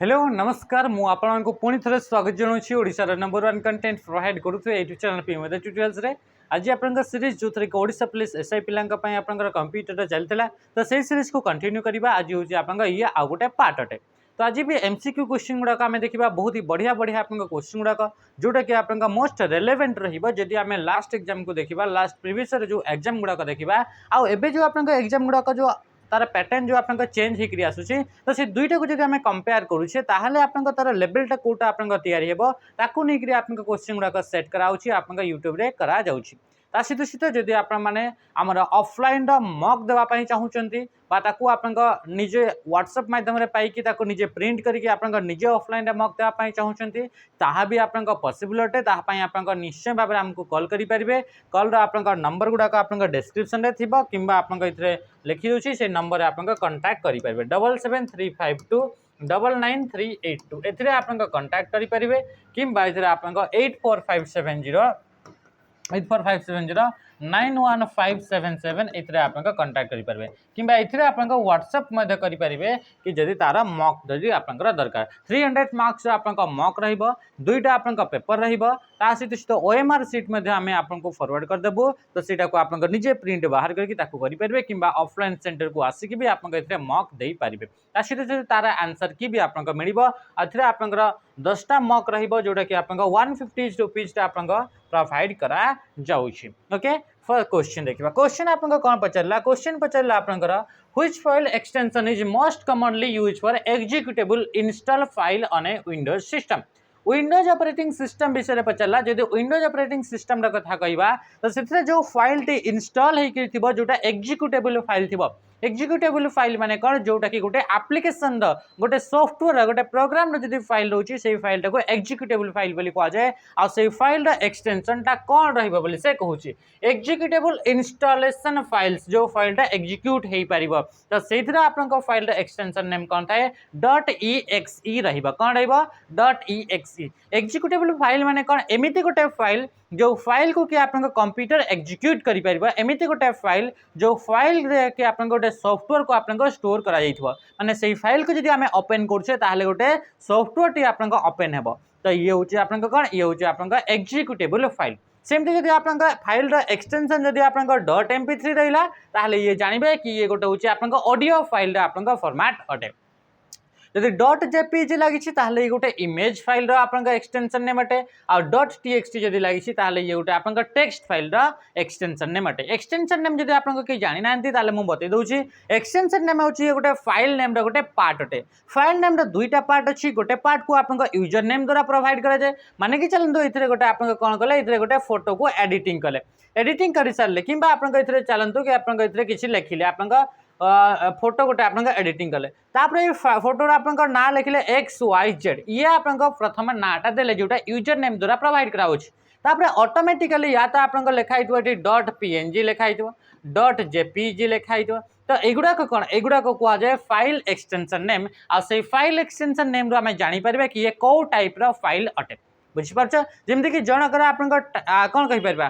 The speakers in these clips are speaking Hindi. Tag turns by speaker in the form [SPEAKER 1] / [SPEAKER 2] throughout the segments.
[SPEAKER 1] हेलो नमस्कार मु आपको पुणी थे स्वागत जनाऊँ ओडिशार नंबर 1 कंटेंट प्रोवाइड करुवे यूट्यूब चैनल पीएमएद ट्यूटोरियल्स रे आज आप सीरीज जो थी ओडिशा पुलिस एसआई पिला कंप्यूटर चलता तो से सीरीज को कंटिन्यू करवा आज हूँ आप ये आउ गोटे पार्ट अटे। तो आज भी एमसीक्यू क्वेश्चन गुड़ाक आम देखा बहुत ही बढ़िया बढ़िया आप क्वेश्चन गुड़ाक जोटा कि आप मोस्ट रेलेवेंट रही आम लास्ट एग्जाम को देखा लास्ट प्रीवियस जो एग्जाम गुड़ाक देखा आउ एबे जो आप एग्जाम गुड़ाक जो तार पैटर्न जो आप चेंज होकर आसूसी तो से दुईटा को जब आम कंपेयर करुचे ताहले आप तार लेवलटा कोटा आप तैयारी हेबो ताकू नहीं आप क्वेश्चन गुड़ाक सेट कराऊँच आप यूट्यूब रे करा जाउछि। ता सहित सहित जदि आप मैंने आमर ऑफलाइन मक देवाई चाहूँगी आप निजे व्हाट्सएप मध्यम पाई निजे प्रिंट करके आप निजे ऑफलाइन मक देवाई चाहूँगी ताहा भी आप पॉसिबल अटे आप निश्चय भाव आमको कॉल करेंगे कॉल आप नंबर गुड़ाक आप डिस्क्रिप्शन में थी कि आप लिखी दूसरी से नंबर आप कंटाक्ट करेंगे 7735 2999382 ए आप कंटाक्ट करेंगे कि आप 84570 91577 ये आप कंटाक्ट करेंगे कि आप व्हाट्सएप करेंगे कि जदि तार मक जदि आप दरकार 300 मार्क्स आप मक रुईटा आप पेपर रहित सहित ओएमआर सीट आपको फॉरवर्ड करदेबू तो सीटा को आप निजे प्रिंट बाहर करके करेंगे कि ऑफलाइन सेंटर को आसिक भी आप मक दे पारे सहित सहित तार आंसर की भी आपको मिल आप 10टा मक रोटा कि आप 150 रुपीज आप प्रोवाइड करा जाउछि। ओके क्वेश्चन देखा क्वेश्चन आप कौन पचारा क्वेश्चन पचारा आपंकर which file extension is most commonly use for executable install file on A Windows system Windows operating system विषय पचारा जब विंडोज ऑपरेटिंग सिस्टम कथा कहवा तो से जो फाइल टी इंस्टॉल होकर जोटा एग्जीक्यूटेबल फाइल थी एग्जीक्यूटेबल फाइल माने कौन जोटा कि गोटे एप्लिकेशन गोटे सॉफ्टवेयर गोटे प्रोग्राम जब फाइल रोचे से फाइल को एग्जीक्यूटेबल फाइल बोली कह जाए आ से फाइल एक्सटेंशन टा कौन रहिबो बोली से कहूँ एग्जीक्यूटेबल इंस्टॉलेशन फाइल्स जो फाइलटा एग्जीक्यूट हो पार तो से आपको फाइल एक्सटेंशन नेम कौन थाए .exe रहिबा कौन रहिबा .exe एग्जीक्यूटेबल फाइल माने कौन एमिति गोटे फाइल जो फाइल को कि आप कंप्यूटर एग्जीक्यूट करि परिबा एमिति गोटे फाइल जो फाइल के आप गोटे सॉफ्टवेयर को आप स्टोर करा जाइथबो माने सेही फाइल को जदि आमे ओपन करछे ताहले गोटे सॉफ्टवेयर टी आप ओपन हेबो तो ये होची आपन कौन ये होची आपन एग्जीक्यूटेबल फाइल सेमती जदि आप फाइल एक्सटेंशन जदि आप .mp3 रहिला ताहले ये जानबे कि ये गोटे होची आपन ऑडियो फाइल आप फॉर्मेट अटे जदि .jpg लगी गोटे इमेज फाइल आप एक्सटेंशन नेम अटे और .txt जदि लगी ये गोटे आप टेक्स्ट फाइल एक्सटेंशन नेम अटे एक्सटेंशन नेम जदि आप जानी ना मुझे बतई दूसरी एक्सटेंशन नेम हूँ गोटे फाइल नेम गोटे पार्ट अटे फाइल नेम दुईटा पार्ट अच्छी गोटे पार्ट को आप यूजर नेम द्वारा प्रोवाइड कराए माने कि चलते ये गोटे आप कौन कले ये गोटे फोटो को एडिटिंग कले एडिटिंग कर सारे कि चलतु कि आप किसी लिखिले आप फोटो गोटे आप एडिटिंग कले फोटो आप ना लिखिले XYZ ये आप प्रथम नाटा देले जोटा यूजर नेम द्वारा प्रोवाइड कराऊपर ऑटोमेटिकली या तो आप लिखाई .png लिखाई .jpg लिखाई तो युड़ाक कौन युड़ाक कहुए फाइल एक्सटेंशन नेम आ से फाइल एक्सटेंशन नेम आम जापर कि ये कौ टाइप फाइल अटे बुझीपार जमीक जनकर आप कौन कहीपर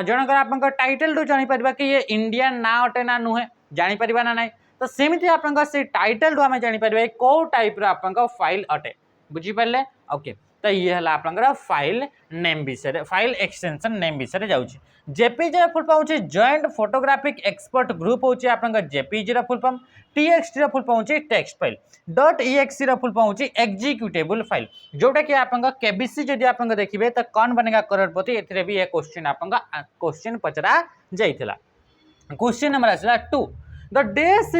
[SPEAKER 1] जनकर आप टाइटल रू जापर कि ये इंडियन ना अटे ना नुहे जापर ना ना तो सेमती आप टाइटल रू आम जापर कौ टाइप आप फाइल अटे बुझीपारे ओके तो ये है आप फाइल नेम विषय फाइल एक्सटेंशन नेम विषय जाऊँगी जेपीजी फुल फॉर्म हूँ जॉइंट फोटोग्राफिक एक्सपर्ट ग्रुप हूँ आप JPG full form TXT full form हूँ text file .exe full form हूँ एग्जीक्यूटेबल फाइल जोटा कि आप केबीसी जदि आप देखिए तो कौन बनेगा करोड़पति ए भी एक क्वेश्चन आप क्वेश्चन पचरा जाइला क्वेश्चन नंबर आसला 2 The dash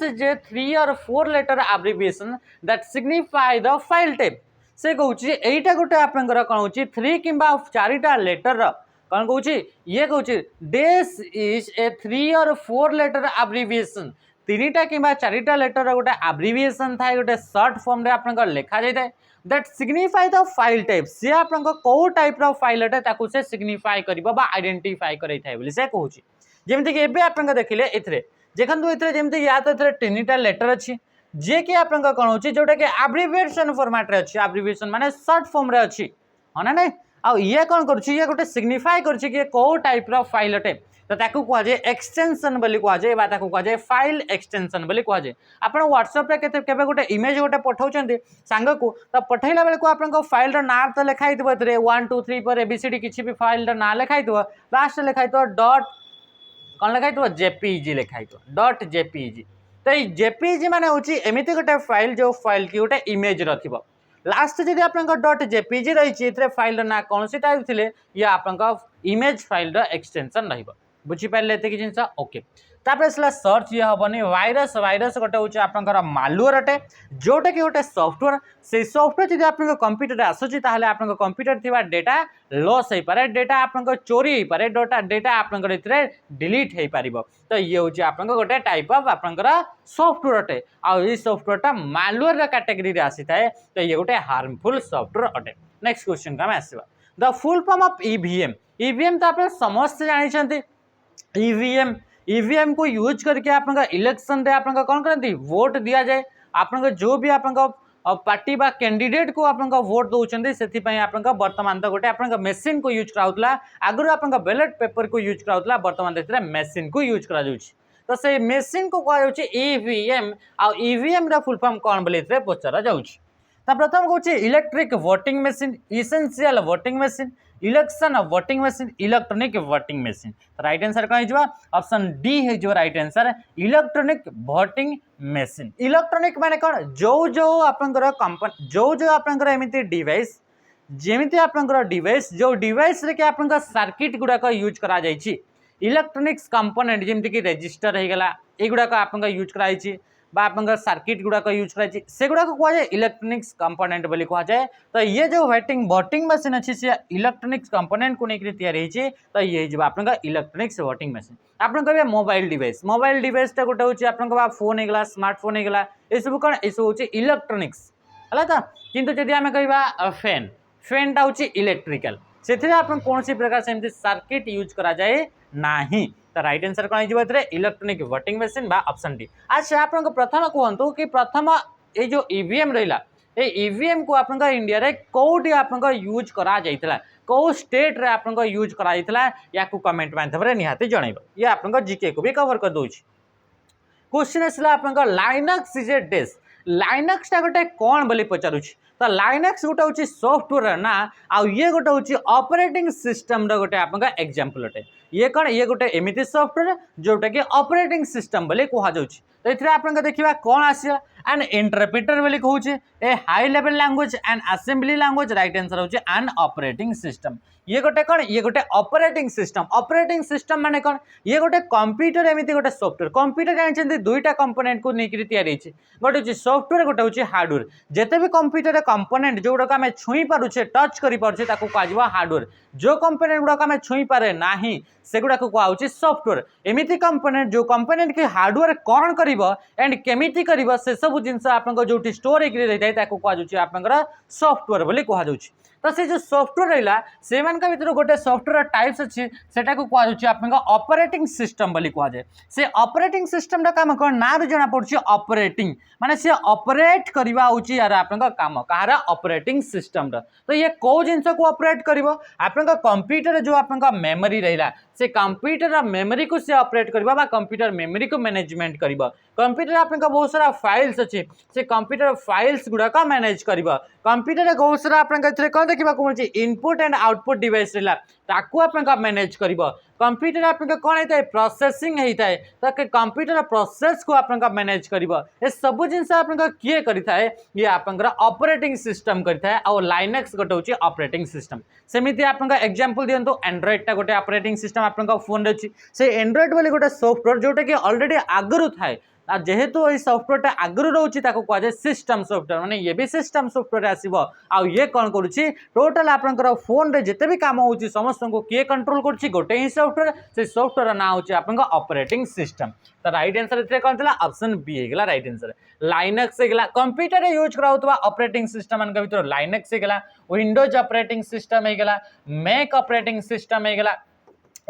[SPEAKER 1] is a 3 or 4 letter abbreviation that signify the file type से कहूँ यहीटा गोटे आप कौन हो 3 कि 4टा लेटर कौन कहूँ ये कहूँ this is a 3 or 4 letter abbreviation 3टा कि 4टा लेटर गोटे abbreviation थाए गोटे सर्ट फॉर्म रे आप लिखा जाए that signify the file type सी आप कौ टाइप फाइल अटे से सिग्निफाई कर आइडेंटिफाई कर से कहूँ जमीक एवं आप देखिले ये देखो ये जमी या तो 3टा लेटर अच्छी जे कि आप कौन हो जोटा कि एब्रिविएशन फॉर्मेट रे अच्छी एब्रिविएशन माने शॉर्ट फॉर्म रे अच्छी हाँ ना नहीं आ ये कौन करुच्ची ये गोटे सिग्निफाए करुच्ची कि कौ टाइप रो फाइल अटे तो ताकू कह जाए एक्सटेंशन बोली कह जाए बा ताकू कह जाए फाइल एक्सटेंशन बोली कह जाए आपण व्हाट्सएप रे केबे गोटे इमेज गोटे पठाउछन्ती सांग को तो पठैला बेले को आपन फाइल रो नाम तो लिखाई दिबो एतरे 1 2 3 पर एबीसीडी किछि भी फाइल रो नाम लिखाई दिबो लास्ट लिखाई तो डॉट कौन लिखाई तो जेपीजी लिखाई तो डॉट जेपीजी तो ये जेपीजी माने होची एमिति गोटे फाइल जो फाइल की गोटे इमेज रथिबो लास्ट जदि आपन डॉट जेपीजी रही फाइल ना कौन सी टाइप थिले या आपन इमेज फाइल एक्सटेंशन रहिबो बुझी पाइले एते कि जिंसा ओके तापर सला सर्च ये हबनी वायरस वायरस गोटे होची आपनकर मालवेयर अटे जोटा कि गोटे सॉफ्टवेयर से सॉफ्टवेयर जदि आपन कंप्यूटर आसुची ताहले आपन कंप्यूटर थिबा डेटा लॉस हे पारे डेटा आपन चोरी हे पारे डेटा आपन इतरे डिलीट हे पारिबो तो ये होची आपन गोटे टाइप ऑफ आपन सॉफ्टवेयर अटे आ ई सॉफ्टवेयर टा मालवेयर रा कैटेगरी रे आसी थाए तो ये गोटे हार्मफुल सॉफ्टवेयर अटे नेक्स्ट क्वेश्चन का आसीबा the full form of EVM EVM तो आपन समस्त जानि छथि ईवीएम को यूज करके आपन इलेक्शन रे आपन कौन करती वोट दिया जाए आपन जो भी आपन पार्टी बा कैंडिडेट को आपन वोट दौरान से बर्तमान तो गोटे आपन मेसीन को यूज कराउतला आगु आपन बैलेट पेपर को यूज कराउतला बर्तमान देखते मेसीन को यूज करा तो से मेसीन को कह ईवीएम आ ईवीएम रा फुल फॉर्म कौन बोले पचरा जाउछि तो प्रथम कहूँ electric voting machine essential voting machine election voting machine electronic voting machine right answer कौन हो ऑप्शन डी है right answer electronic voting machine electronic माने कौन जो जो आपनकर कंपनी जो जो आपनकर एमिति डिवाइस जेमिति आपनकर डिवाइस जो डिवाइस रे कि आपनकर सर्किट गुडा का यूज करा जायछि इलेक्ट्रॉनिक्स कंपोनेंट जेमिति कि रजिस्टर हे गेला ए गुडा का आपनकर यूज करा जायछि बा आपनकर सर्किट गुडा यूज कराई से गुडा कह जाए इलेक्ट्रॉनिक्स कंपोनेंट बोली कह जाए तो ये जो वोटिंग मशीन अच्छी से इलेक्ट्रॉनिक्स कंपोनेंट को लेकर तैयारी होती तो ये जो आपनका इलेक्ट्रॉनिक्स वोटिंग मशीन आपन कहे मोबाइल डिवाइस टा गोटे होची आपन फोन हेगला स्मार्टफोन हेगला ए सब कौन ए सब होची इलेक्ट्रॉनिक्स हला तो किंतु जदि आमे कहबा फैन टा होची इलेक्ट्रिकल सेथिरे आपन कोनसी प्रकार से एमती सर्किट यूज करा जाए नाही तो राइट आंसर कौन हो इलेक्ट्रॉनिक वोटिंग मशीन बा ऑप्शन डी अच्छा आप प्रथम कहतु कि प्रथम ये जो ईवीएम रहा ये ईवीएम को आप इंडिया रे कोठी आप यूज करा जाइतला को स्टेट रे आप यूज करा जाइतला या को कमेंट माध्यम रे निहाती जणैबो ये आप जीके को भी कवर कर दोछि क्वेश्चन आसला आप Linux is a desk Linux टा गोटे कौन बोली पचारुछि तो लाइनक्स गोटे हूँ सॉफ्टवेयर ना आउ ये गोटे हूँ ऑपरेटिंग सिस्टम गोटे आपका एग्जांपल अटे ये कौन ये गोटे एमिति सॉफ्टवेयर जोटा कि ऑपरेटिंग सिस्टम बोली कह जाउछि तो इथरे आपन देखिबा कौन आसिया एन इंटरप्रेटर बोली कहूचे a high level language and assembly language right answer होचे एन ऑपरेटिंग सिस्टम ये गोटे कौन ये गोटे ऑपरेटिंग सिस्टम माने कौन ये गोटे कंप्यूटर एमिति गोटे सॉफ्टवेयर कंप्यूटर जानछन्ती दुईटा कंपोनेंट को नेकरी तैयारी होछि गोटे होछि सॉफ्टवेयर गोटे होछि हार्डवेयर जेते भी कंप्यूटर कंपोनेंट जोडा आमे छुई पारुछे टच करि पारुछे ताको कहजिबा हार्डवेयर जो कंपोनेंट गुडा आमे छुई पारे नाही सेगुडा को कहउछि सॉफ्टवेयर एमिति कंपोनेंट जो कंपोनेंट के हार्डवेयर कौन करिवो एंड केमिति करिवो से सब जिंस आपन जोटी स्टोर हेकरी रहितै ताको कहउछि आपनकर सॉफ्टवेयर बोली कहउछि तो से जो सॉफ्टवेयर रहा से भर गोटे सॉफ्टवेयर टाइप्स अच्छी सेटा को कहुच्छे आप ऑपरेटिंग सिस्टम बोली कह जाए से ऑपरेटिंग सिस्टम काम कौन ना जना पड़े ऑपरेटिंग माने से ऑपरेट करवा हूँ यार आप काम कहार ऑपरेटिंग सिस्टम तो ये कौ जिनस को ऑपरेट कर आप कंप्यूटर जो आप मेमोरी रहा से कंप्यूटर मेमोरी को से ऑपरेट करवा कंप्यूटर मेमोरी को मैनेजमेंट कर कंप्यूटर आप बहुत सारा फाइल्स अच्छी से कंप्यूटर फाइल्स गुड़ाक मैनेज कर कंप्यूटर बहुत सारा आप कौन देखा मिले इनपुट एंड आउटपुट डिवाइस रहा ताकू आप मैनेज कर कंप्यूटर आप कौन होता है प्रोसेसिंग होता है तो कंप्यूटर प्रोसेस को आप मैनेज कर सब जिनस आप किए करें ये आप ऑपरेटिंग सिस्टम करें और लाइनक्स गोटे हूँ ऑपरेटिंग सिस्टम सेमती आप एग्जांपल दिंतु एंड्रॉइड टा गोटे ऑपरेटिंग सिस्टम आप फोन अच्छी से एंड्रॉइड बोली गोटे सॉफ्टवेयर जोटा कि ऑलरेडी आगुरी थाए जेहेतु ये सॉफ्टवेयर आगुरी रोचे कहुए सिस्टम सॉफ्टवेयर माने ये भी सिस्टम सॉफ्टवेयर आसीबो आ ये कौन करुच्ची टोटाल आपनकर फोन रे जिते भी काम होची समस्त को किए कंट्रोल करुच्ची गोटे ही सॉफ्टवेयर से सॉफ्टवेयर ना होची आपनका ऑपरेटिंग सिस्टम तो राइट आंसर इतरे कौन थला ऑप्शन बी हेगला राइट आंसर लाइनक्स हेगला कंप्यूटर रे यूज कराउतबा ऑपरेटिंग सिस्टम मन के भीतर लाइनक्स हेगला विंडोज ऑपरेटिंग सिस्टम हेगला मैक ऑपरेटिंग सिस्टम हेगला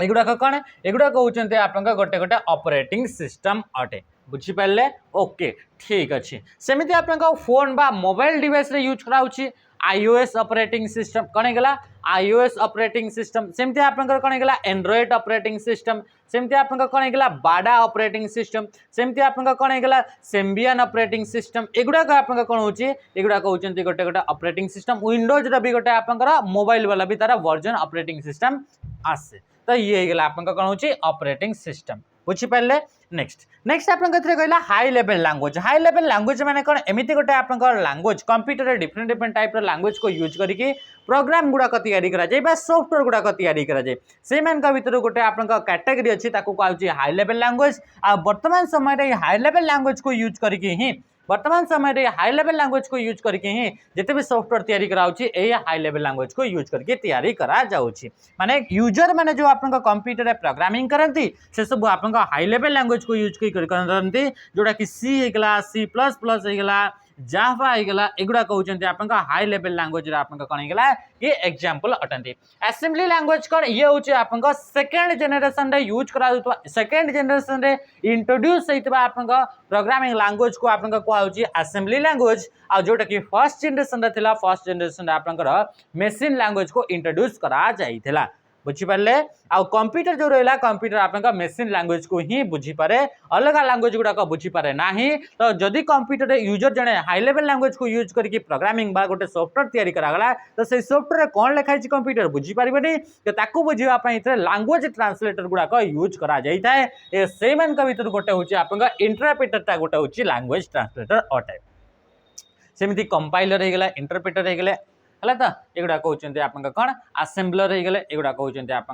[SPEAKER 1] एगुडा कौन एगुडा कहउचंते आपनका गोटे गोटे ऑपरेटिंग सिस्टम अटे बुझीपारे ओके ठीक अच्छे सेमती आप फोन बा मोबाइल डिवाइस रे यूज कराउछि iOS ऑपरेटिंग सिस्टम कौन गला iOS ऑपरेटिंग सिस्टम सेमती आपनकर कौन गला एंड्रॉइड ऑपरेटिंग सिस्टम सेमती आपनकर कौन गला बाडा ऑपरेटिंग सिस्टम सेमती आपनकर कौन गला सेम्बियन ऑपरेटिंग सिस्टम एगुडा का आपनकर कौन होची एगुडा कहउचंती गोटे गोटे ऑपरेटिंग सिस्टम विंडोज रा भी गोटे आपनकर मोबाइल वाला भी तारा वर्जन ऑपरेटिंग सिस्टम आसे तो ये गला आपनकर कौन होची ऑपरेटिंग सिस्टम बुझी पाले नेक्स्ट नेक्स्ट आपन कथरे कहला हाई लेवल लैंग्वेज माने कोन एमिति गोटे आपन लैंग्वेज कंप्यूटर रे डिफरेंट डिफरेंट टाइप रो लैंग्वेज को यूज करके प्रोग्राम गुडा को तैयारी करा जाय बा सॉफ्टवेयर गुडा को तैयारी करा जाय से मान का भीतर गोटे आपन कैटेगरी अछि ताको कहउची हाई लेवल लैंग्वेज आ वर्तमान समय रे हाई लेवल लैंग्वेज को यूज करके ही वर्तमान समय रे हाई लेवल लैंग्वेज को यूज करके ही जिते भी सॉफ्टवेयर तैयारी कराउची ए हाई लेवल लैंग्वेज को यूज करके तैयारी करा जाउची माने यूजर माने जो आपन कंप्यूटर रे प्रोग्रामिंग करंती से सब आपन हाई लेवल लैंग्वेज को यूज करंती जोड़ा कि सी हेगला C++ हेगला जावा हेगला एगुडा कहउचंती आपन हाई लेवल लैंग्वेज रे आपन कोन हेगला ये एग्जांपल अटंती असेंबली लैंग्वेज कोन ये होची आपन सेकंड जनरेशन रे यूज करा दुतवा सेकंड जनरेशन रे इंट्रोड्यूस हेतबा आपन प्रोग्रामिंग लैंग्वेज को आपन को होची असेंबली लैंग्वेज आ जोटा कि फर्स्ट जनरेशन रे थिला फर्स्ट जनरेशन रे आपन मशीन लैंग्वेज को इंट्रोड्यूस करा जाईथिला बुझी पारे आ कंप्यूटर जो रहा कंप्यूटर आपन मशीन लैंग्वेज को ही बुझी पारे अलग लैंग्वेज गुड़ाक बुझी पारे नाही तो जदि कंप्यूटर यूजर जने हाई लेवल लैंग्वेज को यूज करके प्रोग्रामिंग बा गोटे सॉफ्टवेयर तैयारी करागला तो से सॉफ्टवेयर कौन लिखाई कंप्यूटर बुझी पारे तो ताकू बुझा लैंग्वेज ट्रांसलेटर गुड़ाक यूज करा जाए ए से मान भर गोटे हूँ आपन इंटरप्रेटरटा गोटे हूँ लैंग्वेज ट्रांसलेटर अटे सेमती कंपाइलर हो गला इंटरप्रेटर हो गले है तो एगुड़ा कहते आप कौन असेंबलर हो गले एगुड़ा कहते आप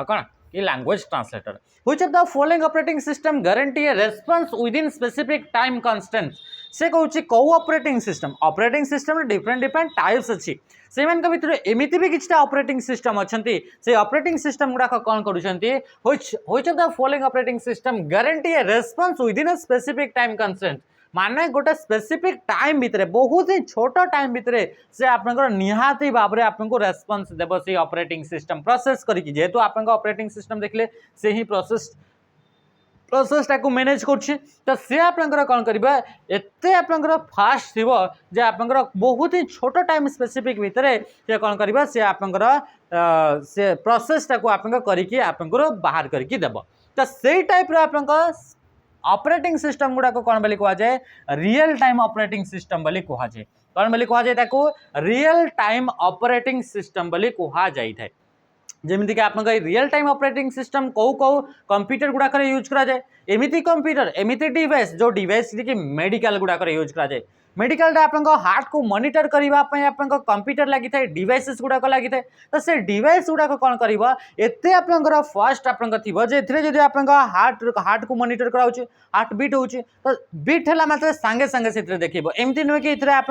[SPEAKER 1] कौन ये language translator which of the following operating system guarantee A response with in specific time constant से कहूँ कौ operating system different different types अच्छी से भर एमती भी किसी ऑपरेटिंग सिस्टम अच्छा से ऑपरेटिंग सिस्टम गुड़ाक कौन which of the following operating system guarantee A response with in a specific time constant माने गोटे स्पेसिफिक टाइम भितर बहुत ही छोट टाइम भितर से आपनकर निहाती भाव में आपको रेस्पॉन्स देव से ऑपरेटिंग सिस्टम प्रोसेस करके जेहेतु आपन ऑपरेटिंग सिस्टम देखले से ही प्रोसेसटा को मैनेज कर तो सी आपनकर कौन करिबा एते आपनकर फास्ट थिबो जे आपनकर बहुत ही छोट टाइम स्पेसिफिक भितर से कौन करिबा से आपनकर से प्रोसेसटा को आपनकर करके आपनकर बाहर करके देबो तो सेही टाइप रो आपनकर ऑपरेटिंग सिस्टम गुड़ा को कौन बोली कहा जाए रियल टाइम ऑपरेटिंग सिस्टम बोली कहा जाए कौन बोली कहा जाए ताको रियल टाइम ऑपरेटिंग सिस्टम बोली कहा जाए जमीती कि आप रियल टाइम ऑपरेटिंग सिस्टम कौ कौ कंप्यूटर गुड़ाक यूज करा जाए एमिति कंप्यूटर एमिति डिवाइस जो डिवाइस कि मेडिकल गुड़ाक यूज करा जाए मेडिकल आप हार्ट को मॉनिटर करने कंप्यूटर लगी था डिवाइसेस गुड़ाक लगी था तो से डिवाइस गुड़ाक कौन करते आपंकर फास्ट आपंकर आप हार्ट को मॉनिटर कराऊँ हार्ट बीट हो तो बीट है मात्र सांगे सांगे से देखेब एमती नुहे कि आप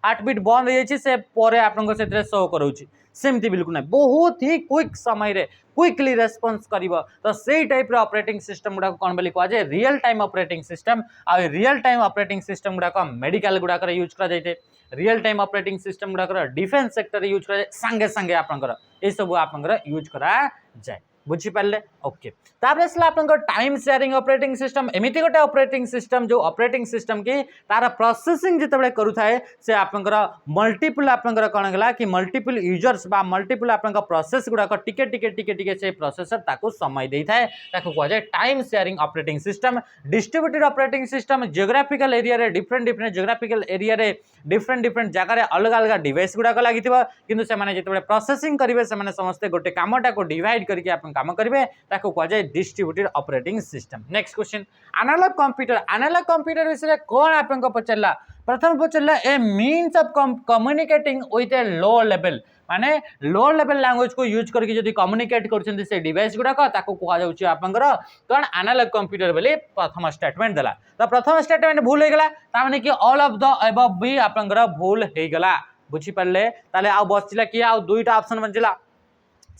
[SPEAKER 1] हार्ट बीट बंद हो जाए आपको से शो कराऊँ सेमती बिल्कुल ना बहुत ही क्विक समय रे क्विकली रेस्पॉन्स करिवो तो सेही टाइप रो ऑपरेटिंग सिस्टम गुडा कोन बोली कहा जाए रियल टाइम ऑपरेटिंग सिस्टम आ रियल टाइम ऑपरेटिंग सिस्टम गुडा को मेडिकल गुडा कर यूज करा जाय रियल टाइम ऑपरेटिंग सिस्टम गुडा कर डिफेंस सेक्टर यूज करा जाय संगे संगे आपनकर ए सब आपनकर यूज करा जाय बुझी पाले ओके तापर असला आपनकर टाइम शेयरिंग ऑपरेटिंग सिस्टम एमिति गोटे ऑपरेटिंग सिस्टम जो ऑपरेटिंग सिस्टम की तार प्रोसेसिंग जितेबाला करू थाए से आपनकर मल्टीपल आपनकर कोन गला कि मल्टीपल यूजर्स बा मल्टीपल आपनकर प्रोसेस गुडा को टिके टिके टिके टिके से प्रोसेसर ताको समय देई थाए ताको कह जाय time sharing operating system distributed operating system geographical area रे डिफरेंट डिफरेंट जियोग्राफिकल एरिया रे डिफरेंट डिफरेंट जगह रे अलग अलग डिवाइस गुडा को लागिथिबा किंतु से माने जितेबाला प्रोसेसिंग करिवे से माने समस्त गोटे कामटा को डिवाइड करके आपन काम करिवे ताको कह जाय distributed operating system next question analogue computer विषय कोन आपन को पचला प्रथम पचला a means of communicating with a low level माने लो लेवल लैंग्वेज को यूज करके जदि कम्युनिकेट करछन से डिवाइस गुडा को ताको कहा जाउची आपनकर कोन एनालॉग कंप्यूटर बोली प्रथम स्टेटमेंट देला तो प्रथम स्टेटमेंट भूल हो गला ता माने कि ऑल ऑफ द अबव भी आपनकर भूल हो गला बुझी पड़ले ताले आ बचला कि आ दुईटा ऑप्शन बचला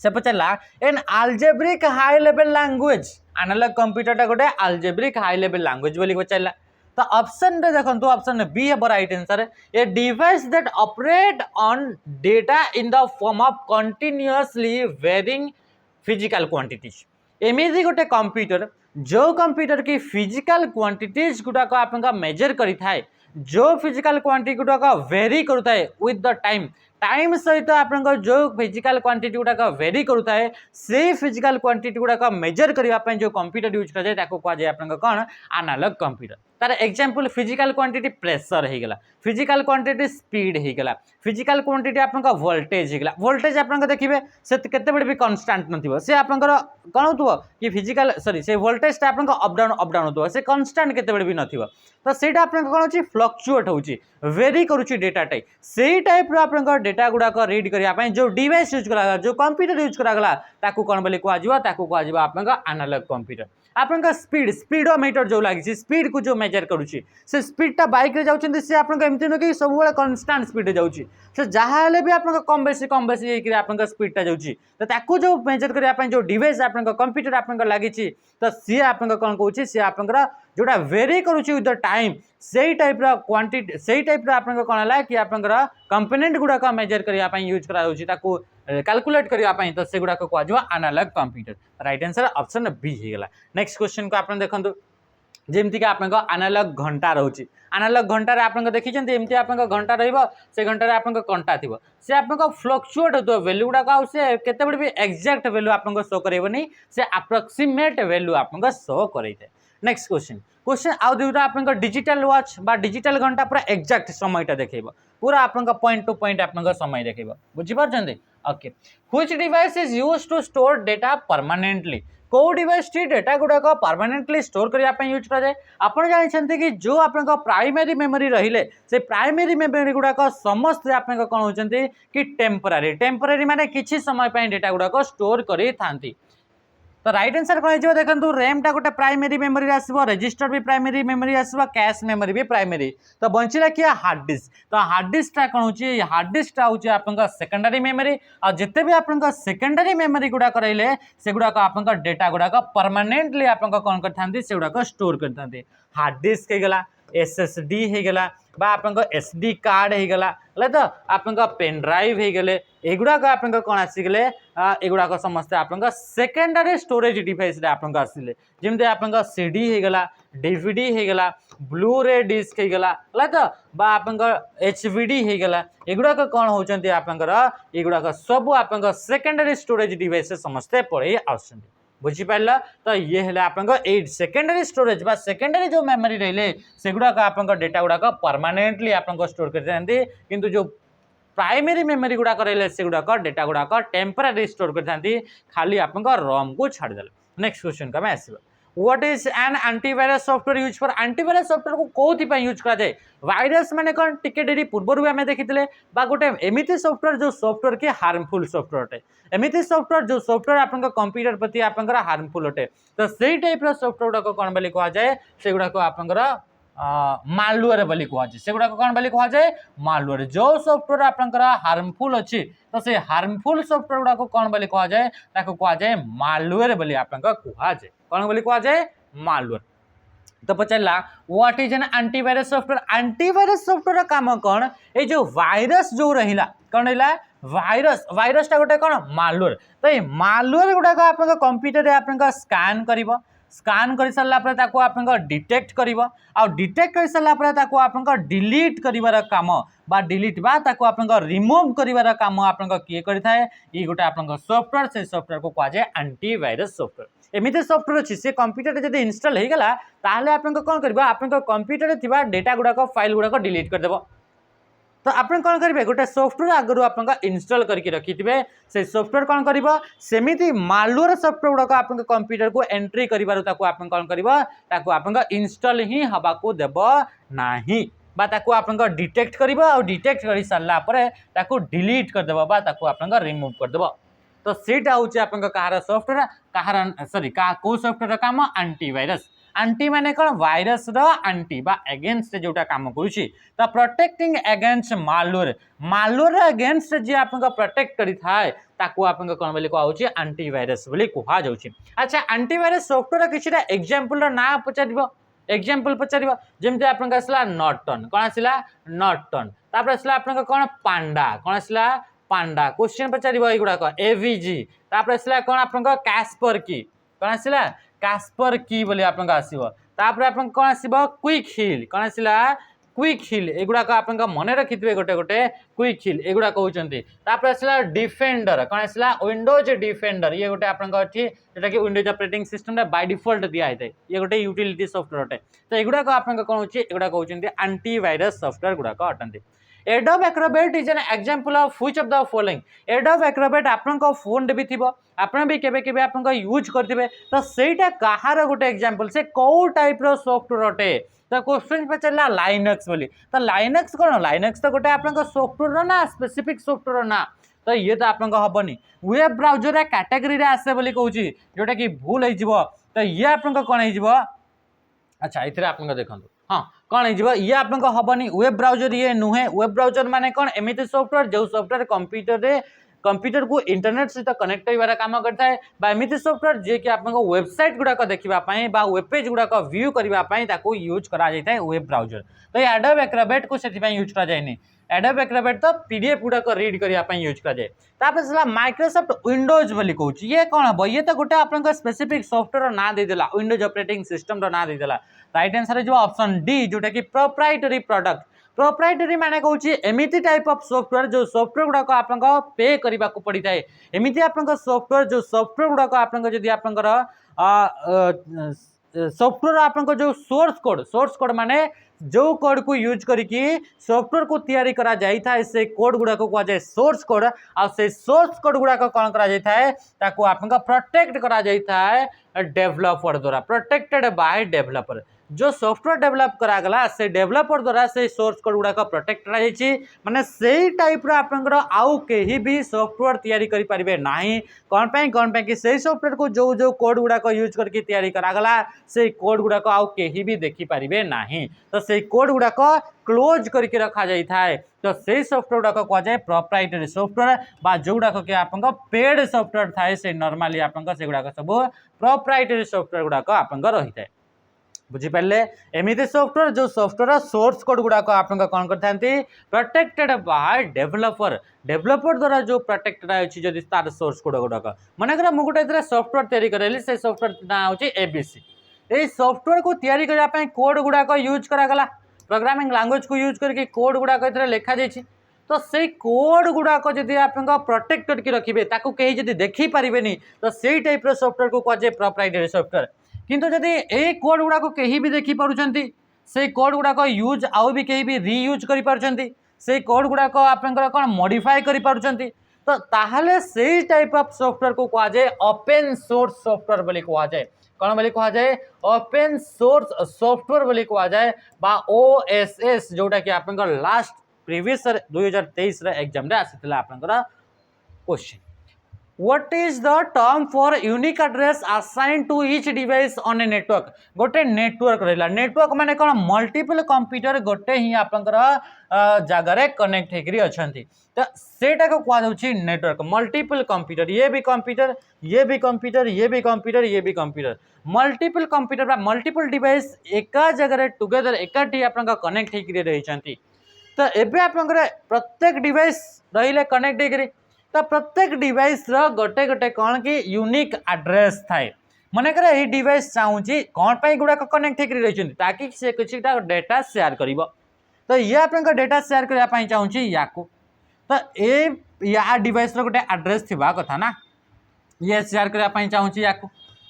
[SPEAKER 1] से पचला an algebraic high level language analogue computer गोटे अलजेब्रिक हाई लेवल लैंग्वेज बोली पचला तो ऑप्शन रे देखंतु ऑप्शन बी है right answer a device that operate on data in the form of continuously varying physical quantities एमिति गोटे कंप्यूटर जो कंप्यूटर की फिजिकल क्वांटिटीज गुड़ाक आपंका मेजर करि थाए जो फिजिकल क्वांटिटी गुड़ाक वेरी करुताए विथ द टाइम टाइम सहित आपंकर जो फिजिकल क्वांटिटी गुड़ाक वेरी करुताए से फिजिकल क्वांटिटी गुड़ाक मेजर करने जो कंप्यूटर यूज कराए कहुए आपंकर कौन एनालॉग कंप्यूटर तार एग्जांपल फिजिकल क्वांटिटी प्रेशर हो गला फिजिकल क्वांटिटी स्पीड हो गला फिजिकल क्वांटिटी आपंका वोल्टेज हो गला वोल्टेज आपंका देखिए से केते भी कांस्टेंट नथिबो से आपंकर कौन होतबो कि फिजिकल सॉरी से वोल्टेज आपंका अप डाउन होतबो से कांस्टेंट केते भी नथिबो तो सेटा आपंका कौन होची फ्लक्चुएट होची वेरी करूची डेटा टाइप सेही टाइप रो आपंका डेटा गुडा को रीड करिया पय जो डिवाइस यूज करा जो कंप्यूटर यूज करा गला ताकू कोन बोली को आजिबो ताकू को आजिबो आपंका एनालॉग कंप्यूटर आपंका स्पीड स्पीडोमीटर जो लागी स्पीड को जो मेजर करूची से स्पीडटा बाइक रे जाउछन से आपंका एमति न कि सब बेला कांस्टेंट स्पीड जाउची से जहा हेले भी आपंका कम बेसी हेकि आपंका स्पीडटा जाउची तो ताकू जो मेजर करिया पय जो डिवाइस आपंका कंप्यूटर आपंका लागी तो सी आपंका कोन कहूची सी आपंका जोटा वेरी करूची विथ द टाइम सेही टाइप रा क्वांटिटी सेही टाइप रा आपंका कोन हला कि आपंका कंपोनेंट गुडा का मेजर करिया पय यूज करा होची ताकू कैलकुलेट करिया पय तो से गुडा को आजो analogue computer right answer option B हे गेला नेक्स्ट क्वेश्चन को आपन देखंतु जेमती कि आपन एनालॉग घंटा रहउची एनालॉग घंटा रे आपन देखि छन्ती एमती आपन घंटा रहइबो से घंटा रे आपन कंटा थिबो से आपन फ्लक्चुएट होतो वैल्यू गुडा का से केते बडी भी एग्जैक्ट वैल्यू आपन शो करैबो से अप्रोक्सीमेट वैल्यू आपन शो करैते नेक्स्ट क्वेश्चन आउ दुटा आपन डिजिटल वॉच बा डिजिटल घंटा पूरा एग्जैक्ट समयटा देखैबो पूरा आपन पॉइंट टू पॉइंट आपन समय देखैबो बुझि पारछन्ती okay which device is used to store data permanently को डिवाइस टी डेटा गुड़ाक परमानेंटली स्टोर करने यूज कराए आपड़ जानते कि जो आप प्राइमरी मेमोरी रहिले से प्राइमरी मेमोरी गुड़ाक समस्त आप कौन होती कि टेम्परारी टेम्परारी माने किछि समय डेटा गुड़ाक स्टोर करी थांती तो राइट आंसर कौन हो देखो रैम टा गोटे प्राइमरी मेमोरी आसो रजिस्टर भी प्राइमरी मेमोरी आसो कैश मेमोरी भी प्राइमरी तो बंचला किया हार्ड डिस्क तो हार्ड डिस्क टा कौन हो हार्ड डिस्क टा हूँ आपन सेकेंडरी मेमोरी और जिते भी आपन सेकेंडरी मेमोरी गुड़ाक रहिले से गुड़ाक आपन डेटा गुड़ाक परमानेंटली आपन कौन करते से गुड़ाक स्टोर करते हार्ड डिस्क हो गला एसएसडी हो गला बा आपन एसडी कार्ड हो गला तो आपन पेन ड्राइव हो गले एगुड़ाक आपन कौन आसीगले एगुड़ाक समस्ते आपन सेकेंडरी स्टोरेज डिवाइस आपन आसिले जमते आपन सीडी हो गला डीवीडी हो गला ब्लू रे डिस्क हो गला तो बा आपन एचवीडी हो गला एगुड़ाक कौन होचंती आपन एगुड़ाक सब आपन सेकेंडरी स्टोरेज डिवाइस समस्ते पढ़े आसुछंती बुझीपार तो ये है आपन सेकेंडरी स्टोरेज बा सेकेंडरी जो मेमोरी रहिले से गुड़ाक आपन डेटा गुड़ाक परमानेंटली आपन स्टोर करते किंतु जो प्राइमरी मेमोरी गुड़ाक रहिले से गुड़ाक डेटा गुड़ाक टेम्परारी स्टोर करते खाली आपन रॉम को छाड़देले नेक्स्ट क्वेश्चन का आसवा what is an antivirus software use for antivirus software को कोथि यूज करा जाए वायरस माने कौन टिके डेरी पूर्व आम देखी बा गोटे एमती सॉफ्टवेयर जो सॉफ्टवेयर की हार्मफुल सॉफ्टवेयर अटे एमती सॉफ्टवेयर जो सॉफ्टवेयर आपन कंप्यूटर प्रति आपन हार्मफुल अटे तो सही टाइप सॉफ्टवेयर गुड़ाक कौन बोली कह जाए से गुड़ाक आपन मालवेयर बोली कहुए से गुड़ाक कौन बोली कहुए मालवेयर जो सॉफ्टवेयर आपन हार्मफुल अच्छी तो से हार्मफुल सॉफ्टवेयर गुड़ाक कौन बोली कह जाए मालवेयर बोली आपन कहुए कौन बोली कहुए मालवेयर तो पचारा what is an antivirus software antivirus software काम कौन ये जो वायरस जो रहा कौन रहा वायरस वायरस टा गोटे कौन मालवेयर तो ये मालवेयर गुड़ाक आप कंप्यूटर आप स्कान कर स्कान कर सारापर आप डिटेक्ट कर डिटेक्ट कर सारापर आप डिलीट कर काम बा डिलीट बा आप रिमूव कर काम आप किए करें ये गोटे आप सॉफ्टवेयर से सॉफ्टवेयर को कहुए एंटीवायरस सॉफ्टवेयर एमती सॉफ्टवेयर अच्छी से कंप्यूटर जब इनस्टॉल हो गला ताहले आप कौन कर आप कंप्यूटर थिबा डेटा गुड़ाक फाइल गुड़ाक डिलीट करदेव तो आप कौन करेंगे गोटे सॉफ्टवेयर आगु आप इनस्टॉल करके रखिथे से सॉफ्टवेयर कौन कर सेमती मालवेयर सॉफ्टवेयर गुड़ाक आप कंप्यूटर को एंट्री कर कौन कर इनस्टॉल ही हवा को देव नहीं बा ताकू आप डिटेक्ट कर और डिटेक्ट कर सारापर डिलीट करदेव बा ताकू आप रिमूव करदेव तो सीटा हूँ आप कहार सॉफ्टवेयर कहार सॉरी कौ सॉफ्टवेयर काम एंटीवायरस आंटी माने कौन वायरस रो आंटी बा अगेंस्ट जोटा काम करुची तो protecting against malware malware against जे आपन प्रोटेक्ट करी थाए ताकू आपन कोन बोली कहउची एंटीवायरस बोली कहा जाउची अच्छा एंटीवायरस सॉफ्टवेयर किछटा एग्जांपल रो ना पचारिबो एग्जांपल पचारिबो जेमते आपन आसला नॉर्टन कोन आसला नॉर्टन तापर आसला आपन कोन पांडा कोन आसला पांडा क्वेश्चन पचारिबो एगुडा को एवीजी तापर आसला कोन आपन कास्पर की कोन आसला कास्पर की बोली आपन आसीबो तापर आपन कोन आसीबो क्विक हिल कोन आसीला क्विक हिल एगुड़ाक आप मन रखिथे गोटे गोटे क्विक हिल एगुड़ा कहते आसला डिफेंडर कौन आसला विंडोज डिफेंडर ये गोटे आपकी जोटा कि Windows operating system by default दिया है ये गोटे यूटिलिटी सॉफ्टवेयर अटे तो एगुड़ाक आप कौन होची एगुड़ा कहते एंटीवायरस सॉफ्टवेयर गुड़ाक अटंती Adobe Acrobat is an example of which of the following Adobe Acrobat आपन फोन भी थी आपन भी केबे केबे आपन यूज करथिबे तो सेटा कहार गोटे एग्जांपल से को टाइप रो सॉफ्टवेयर अटे तो क्वेश्चन पचारा लाइनक्स बोली तो लाइनक्स कौन लाइनक्स तो गोटे आप सॉफ्टवेयर ना स्पेसिफिक सॉफ्टवेयर ना तो ये तो आप हेनी वेब ब्राउजर कैटेगरी आसे बोली कहूँ जोटा कि भूल हो तो ये आप कौन हो अच्छा ये आप देखो हाँ कौन हो ये आप हेनी वेब ब्राउजर ये नुहे वेब ब्राउजर माने कौन एमती सॉफ्टवेयर जो सॉफ्टवेयर कंप्यूटर को इंटरनेट सहित कनेक्ट कर काम करता है एमती सॉफ्टवेयर जी कि आप वेबसाइट गुड़ाक देखापी वेब पेज गुड़ाक व्यू करने यूज करा वेब ब्राउजर तो ये एडोब एक्रोबैट को से यूज कराए एडोब एक्रोबैट तो पीडीएफ गुड़ाक रीड करने यूज कराए माइक्रोसॉफ्ट विंडोज बोली कहूँ ये कौन हम ये तो गोटे आप स्पेसिफिक सॉफ्टवेयर ना देदेला विंडोज ऑपरेटिंग सिस्टम ना देदेला राइट आंसर जो ऑप्शन डी जोटा कि प्रोप्राइटरी प्रोडक्ट प्रोप्राइटरी माने कहूँ एमती टाइप ऑफ सॉफ्टवेयर जो सॉफ्टवेयर गुड़ाक आप पे करने को पड़ी थाए एमती आप सॉफ्टवेयर जो सॉफ्टवेयर गुड़ाक आप सॉफ्टवेयर आप जो सोर्स कोड माने जो कोड को यूज करके सॉफ्टवेयर को तैयारी करा जाई था से कोड गुड़ाक को जाए सोर्स कोड आ से सोर्स कोड गुड़ाक कौन करा जाई था ताको आपन प्रोटेक्ट करा जाई था डेवलपर द्वारा प्रोटेक्टेड बाय डेवलपर जो सॉफ्टवेयर डेवलप करागला से डेवलपर द्वारा से सोर्स कोड गुड़ाक प्रोटेक्ट करा माने से टाइप आपंकर आउ कहीं भी सॉफ्टवेयर तैयारी करि परिबे नाही कौन पे कि से सॉफ्टवेयर को जो जो कोड गुड़ाक यूज करके तैयारी करागला से कोड गुड़ाक आउ कहीं भी देखि परिबे नाही तो से कोड गुड़ाक क्लोज करके रखा जाई थाए तो से सॉफ्टवेयर गुड़ाक कह जाए प्रोप्राइटरी सॉफ्टवेयर बा जो गुड़ाक कि आप पेड सॉफ्टवेयर थाए से नॉर्मली आप से गुड़ाक सब प्रोप्राइटरी सॉफ्टवेयर गुड़ाक आप रही है बुझीपारे एमती सॉफ्टवेयर जो सॉफ्टवेयर सोर्स कोड गुड़ाक आप कौन करते प्रोटेक्टेड बाय डेवलपर द्वारा जो प्रोटेक्टेड अच्छी जदि तार सोर्स कोड गुड़ाक मनकर मुझे गोटे सॉफ्टवेयर तैयारी करेली से सॉफ्टवेयर ना हूँ एबीसी ये सॉफ्टवेयर को तैयारी करने कोड गुड़ाक यूज करागला प्रोग्रामिंग लैंग्वेज को यूज करके कोड गुड़ाक लिखा जाइए तो से कोड गुड़ाक जब आप प्रोटेक्ट करके रखिए ताकू कहीं जब देखिपारे तो से टाइप सॉफ्टवेयर को कहुए प्रोप्राइटरी सॉफ्टवेयर किंतु जदि ए कोड गुड़ाक कहीं भी देखी पारुछन से कोड गुड़ाक यूज आउ भी कहीं भी रीयूज करि पारुछन से कोड गुड़ाक आप कौन मॉडिफाई करि पारुछन तो ताहले से टाइप ऑफ सॉफ्टवेयर को कहा जाए ओपन सोर्स सॉफ्टवेयर बोली कहा जाए कौन बोली कहा जाए ओपन सोर्स सॉफ्टवेयर बोली कहा जाए बा ओएसएस जोटा कि आप लास्ट प्रीवियस 2023 एग्जाम रे आसीथिला आपनकर question What is the term for unique address assigned to each device on a network? गोटे नेटवर्क रहा नेटवर्क माने कौन मल्टीपल कंप्यूटर गोटे ही आपंकर जगार कनेक्ट होकर अच्छा तो सेटा को कहुच्छी नेटवर्क मल्टीपल कंप्यूटर ये भी कंप्यूटर ये भी कंप्यूटर ये भी कंप्यूटर ये भी computer multiple computer multiple device एका जगह टुगेदर एकाठी आप कनेक्ट होकर रही तो एबे आपंकर प्रत्येक डिवाइस रही कनेक्ट होकर तो प्रत्येक डिवाइस गोटे गोटे कौन कि यूनिक एड्रेस थाए मनकर यही डिवाइस चाहूँगी कौन पर गुड़ाक कनेक्ट होकर रही ताकि से किसी डेटा शेयर कर तो ये आप डेटा शेयर करने चाहूँगी या तो या डिवाइस गोटे एड्रेस थिबा कथा ना ये शेयर करने चाहूँगी या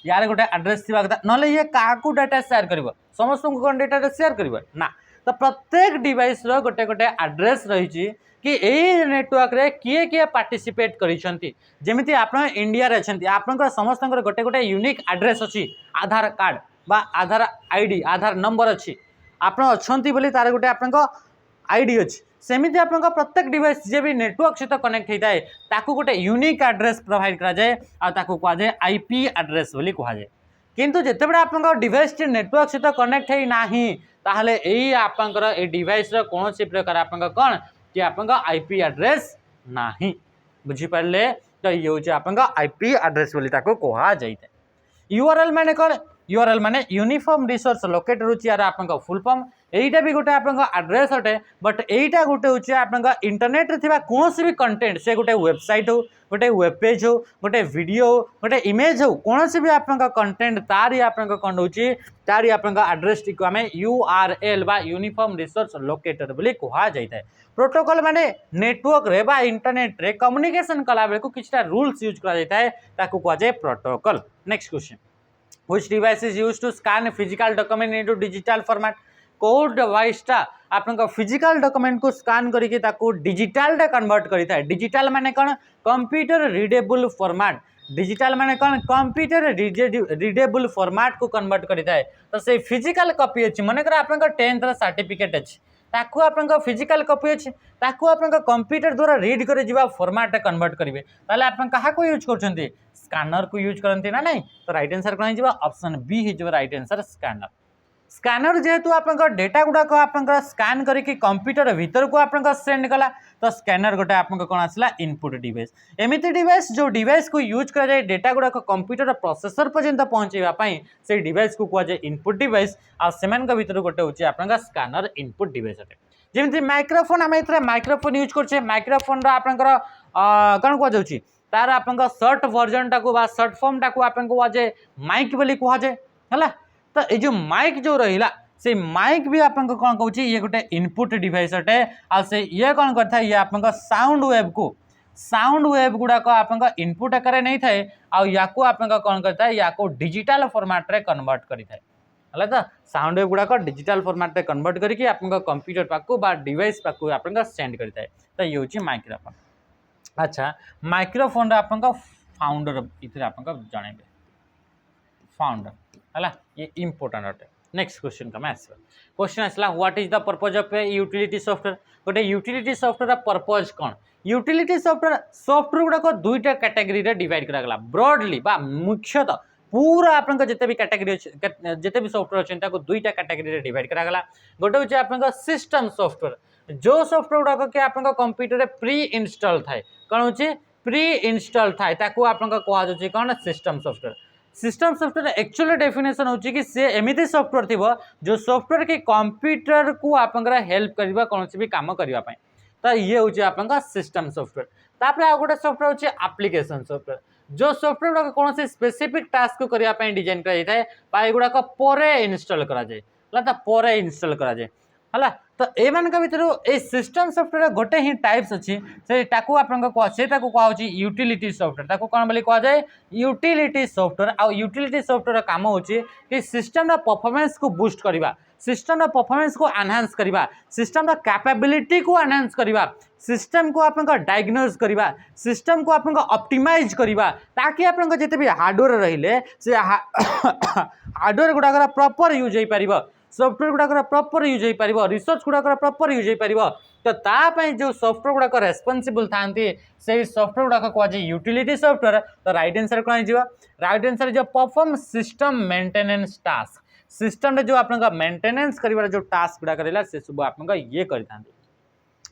[SPEAKER 1] यार गोटे एड्रेस थिबा कथा ना ये क्या डेटा शेयर कर समस्त कौन डेटा शेयर कर ना तो प्रत्येक डिवाइस गोटे गोटे एड्रेस रही कि यही नेटवर्क रे किए किए पार्टिसिपेट करिसेंती जेमिति आपण इंडिया रे छंती आपनकर समस्त गोटे गोटे यूनिक एड्रेस अछि आधार कार्ड बा आधार आईडी आधार नंबर अछि आपण अछंती बोली तार गोटे आपनको आईडी अछि सेमिति आपनको प्रत्येक डिवाइस जे भी नेटवर्क सहित कनेक्ट होइताय ताकू गोटे यूनिक एड्रेस प्रोवाइड करा जाय आ ताकू कहा जाय आईपी एड्रेस बोली कहा जाय किंतु जेतेबेले आपनको डिवाइस टी नेटवर्क सहित कनेक्ट होई नाही ताहले एई आपनकर ए डिवाइस रो कोनोसी प्रकार आपनको कोन कि आपका आईपी एड्रेस नहीं बुझीपारे तो ये हूँ आपका आईपी एड्रेस बोली कहा जाए यूआरएल माने कौन यूआरएल माने यूनिफॉर्म रिसोर्स लोकेटर होची यार आपन फुल फॉर्म एटा भी गोटे आपन एड्रेस अटे बट एटा गोटे होची आपन इंटरनेट रे थिबा कोनोसी भी कंटेंट से गोटे वेबसाइट हो गोटे वेब पेज हो गोटे वीडियो हो गोटे इमेज हो कोनोसी भी आपन कंटेंट तारी आपन कोन होची तारी आपन एड्रेस टी को हमें यूआरएल बा यूनिफॉर्म रिसोर्स लोकेटर बोली कहा जाइता प्रोटोकॉल माने नेटवर्क रे बा इंटरनेट रे कम्युनिकेशन कला बेले को किछटा रूल्स यूज करा जाइता है ताकू कहा जाय protocol. Next question which device is used to scan physical document into digital format code device टा आपन फिजिकल डॉक्यूमेंट को स्कैन करके ताको डिजिटल टा कन्वर्ट करिता है डिजिटल माने कोन कंप्यूटर रीडेबल फॉर्मेट डिजिटल माने कोन कंप्यूटर रीडेबल फॉर्मेट को कन्वर्ट करिता है तो से फिजिकल कॉपी अछि माने कर आपन 10th रा सर्टिफिकेट अछि ताको आपन फिजिकल कॉपी अछि ताको आपन कंप्यूटर द्वारा रीड करे जिबा फॉर्मेट कन्वर्ट करिवे ताले आपन कहा को यूज करछंती स्कैनर को यूज करते ना नहीं तो राइट आंसर कौन है ऑप्शन बी है राइट आंसर स्कैनर स्कैनर जेहेतु आप डेटा गुड़ाक आप स्कैन करके कंप्यूटर भीतर को आप सेंड कला तो स्कैनर गोटे आप कौन आसला इनपुट डिवाइस एमती डिवाइस जो डिवाइस को यूज कर जाए डेटा गुड़ाक कंप्यूटर प्रोसेसर पर्यंत पहुँचाई से डिवाइस को कहुए इनपुट डिवाइस आ से भीतर गोटे हूँ आप स्कैनर इनपुट डिवाइस अटे जमी माइक्रोफोन आम माइक्रोफोन यूज कर माइक्रोफोन आपंकर कौन कहुच्छी तार आप सर्ट वर्जन टाक सर्ट फॉर्म टाक आप कहुए माइक बोली कहुए है तो ये जो माइक जो रहा से माइक भी आप कौन कौन ये गोटे इनपुट डिवाइस अटे आ से ये कौन करता है ये आप साउंड वेब गुड़ाक आप इनपुट आकार नहीं थाए या कौन करता है या डिजिटल फॉर्मेट रे कन्वर्ट करता है तो साउंड वेब गुड़ाक डिजिटल फॉर्मेट रे कन्वर्ट करके आप कंप्यूटर पाक बा डिवाइस पाक आप सेंड करता है तो ये हूँ माइक्रोफोन। अच्छा माइक्रोफोन आप फाउंडर इधर आप जनइबे फाउंडर है ये इंपोर्टेंट अटे। नेक्स्ट क्वेश्चन का आस क्वेश्चन आसला what is the purpose of A utility software गोटे यूटिलिटी सॉफ्टवेयर पर्पज कौन यूटिलिटी सॉफ्टवेयर गुड़ाक दुईटा कैटेगरी रे डिवाइड करागला ब्रॉडली बा मुख्यतः पूरा आपन जिते भी कैटेगरी जिते भी सॉफ्टवेयर अच्छे दुईटा कैटेगरी रे डिवाइड करागला गोटे हूँ आप सिस्टम सॉफ्टवेयर जो सॉफ्टवेयर गुड़ाक कि आप कंप्यूटर प्री इंस्टॉल थाए कौन हूँ प्री इंस्टॉल थाए आप कहुच्छे कौन सिस्टम सॉफ्टवेयर एक्चुअली डेफिनेशन होची कि से एमिति सॉफ्टवेयर थिबो जो सॉफ्टवेयर के कंप्यूटर को आपनकर हेल्प करबा कौन भी काम करबा पई तो ये होची आपनका सिस्टम सॉफ्टवेयर तापर आ गोटे सॉफ्टवेयर होची एप्लीकेशन सॉफ्टवेयर जो सॉफ्टवेयर कौन से स्पेसिफिक टास्क को करबा पई डिजाइन करा जाय बा एगुडा को परे इंस्टॉल करा जाय ला परे इंस्टॉल करा जाय हला तो एमान का भीतर ए सिस्टम सॉफ्टवेयर गोटे ही टाइप्स अच्छी से ताकू आपन को से ताकू कहा होची यूटिलिटी सॉफ्टवेयर ताकू कोन बोली कहा जाय यूटिलिटी सॉफ्टवेयर आ यूटिलिटी सॉफ्टवेयर काम होची कि सिस्टम रा परफॉर्मेंस को बूस्ट करबा सिस्टम रा परफॉर्मेंस को एनहांस करबा सिस्टम रा कैपेबिलिटी को एनहांस करबा सिस्टम को आपन का डायग्नोज करबा सिस्टम को आपन का ऑप्टिमाइज करबा ताकि आपन को जते भी हार्डवेयर रहिले से हार्डवेयर गुडा प्रॉपर यूज होई परिबा सॉफ्टवेयर गुड़ाक प्रॉपर यूज हो पार रिसोर्स गुड़ाक प्रॉपर यूज हो पार तो तापाई जो सॉफ्टवेयर गुड़ाक रेस्पॉन्सिबल थांती से सॉफ्टवेयर गुड़ाक कहुए यूटिलिटी सॉफ्टवेयर तो राइट आंसर कौन हो राइट आंसर जो perform system maintenance task system रे जो आपन मेंटेनेंस करिवार जो टास्क गुड़ाक रहा से सब आपन ये करते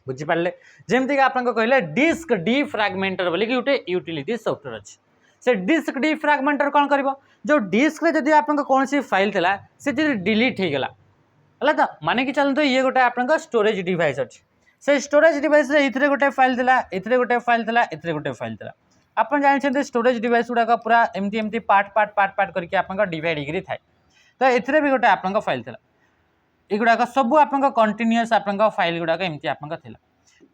[SPEAKER 1] बुझिपारे जमती कि आपन कहले डिस्क डिफ्रैगमेंटर बोली गोटे यूटिलिटी सॉफ्टवेयर अच्छे से डिस्क डिफ्रैगमेंटर कौन कर जो डिस्क रे जदि आपन कौन सी फाइल थिला से डिलीट हो गला है तो माने कि चलते ये गोटे आपन स्टोरेज डिवाइस अच्छे से स्टोरेज डिवाइस रे इथरे गोटे फाइल थिला इथरे गोटे फाइल थिला इथरे गोटे फाइल थिला आपन जानछन्ते स्टोरेज डिवाइस गुड़ाक पूरा एमती एमती पार्ट पार्ट पार्ट पार्ट करके आपन डिवाइड होकर थाए तो इथरे भी गोटे आपन फाइल थिला एगुड़ाक सब आपन कंटिन्यूअस आपन फाइल गुड़ाक एमती आपन थिला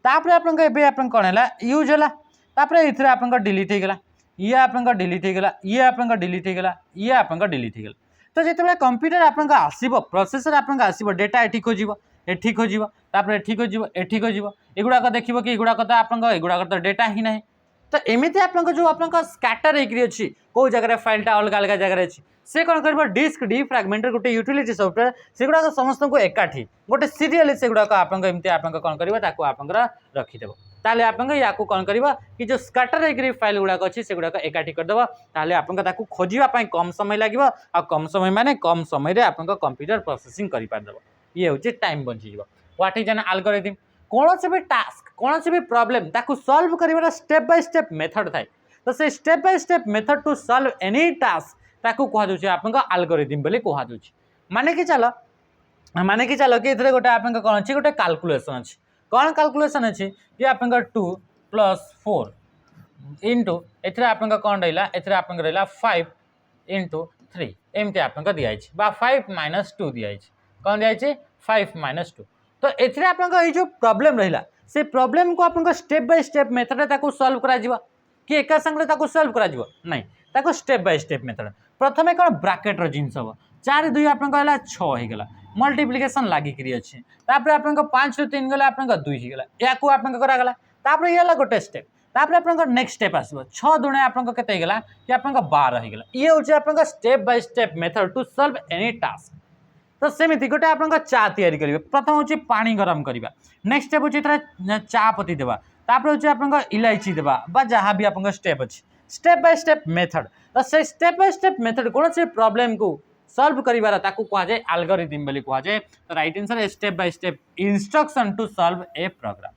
[SPEAKER 1] तापर आपन एबे आपन कोन हला यूज हला तापर इथरे आपन डिलीट हो गला ये आपन डिलीट हो गला ये आपन डिलीट हो गला ये आपन डिलीट हो गला तो जिते कंप्यूटर आपन आसब प्रोसेसर आपन आसब डेटा एठी खोजिबो एठी खोजिबो तापर एठी खोजिबो एठी खोजिबो एगुड़ाक देखिबो कि एगुड़ाक तो आपन एगुड़ाक तो डेटा ही नहीं तो एमती आपन जो आपन स्कैटर होकर अच्छी कौ जगह फाइलटा अलग अलग जगह अच्छी से कौन कर डिस्क डिफ्रैगमेंटर गोटे यूटिलिटी सॉफ्टवेयर से गुड़ाक समस्त को एकाठी गोटे सीरियल से गुड़ाक आपन एमती आपन कौन कर आपन रखीदेव ताले आपन या कौन कर कि जो स्कैटर होकर फाइल गुड़ाक अच्छी से गुड़ाक एकाठी करदेव ताले आपन खोजापी कम समय लगे आ कम समय माने कम समय आपन कंप्यूटर प्रोसेसिंग कर पारदेव ये हूँ time bunchy what is an algorithm कौन से भी टास्क कौन से भी प्रॉब्लम ताकू सॉल्व कर स्टेप बाय स्टेप मेथड थाए तो से step by step method to solve any task ताकू कहा जाउछि आपन एल्गोरिथम बोली कहा जाउछि माने कि चलो कि इथरे गोटे आपन कोन अछि गोटे कैलकुलेशन अछि कोन कैलकुलेशन अछि कि आपन 2 + 4 इनटू एथरे आपन कोन रहला एथरे आपन रहला 5 * 3 एमती आपन दिया अछि बा 5 - 2 दिया अछि कोन दिया अछि 5 - 2 तो एथरे आपन ए जो प्रॉब्लम रहला से प्रॉब्लम को आपन स्टेप बाय स्टेप मेथड ताकू सॉल्व करा जिवो कि एका संगे ताकू सॉल्व करा जिवो नहीं ताकू स्टेप बाय स्टेप मेथड प्रथमे कोन ब्रैकेट रो जिंस हो 4 2 आपन कहला 6 हो गेला मल्टीप्लिकेशन लागि करी अछि तापर आपन 5 ରୁ 3 गेला आपन 2 हो गेला याकू आपन करा गेला तापर ये ला गोटे स्टेप तापर आपन नेक्स्ट स्टेप आसीबो 6 दुणे आपन केते गेला कि आपन 12 हो गेला ये होचे आपन step by step method to solve any task तो सेमिति गोटे आपन चा तैयारी करिवे प्रथम होची पानी गरम करिवा नेक्स्ट स्टेप होची तरा चा पत्ती देबा तापर होची आपन इलायची देबा बा जहां भी आपन स्टेप अछि स्टेप बाय स्टेप मेथड तो से स्टेप बाय स्टेप मेथड कोन से प्रॉब्लम को सॉल्व करिवारा ताकू कहा जाय एल्गोरिथम बोली कहा जाय तो right answer step by step instruction to solve a program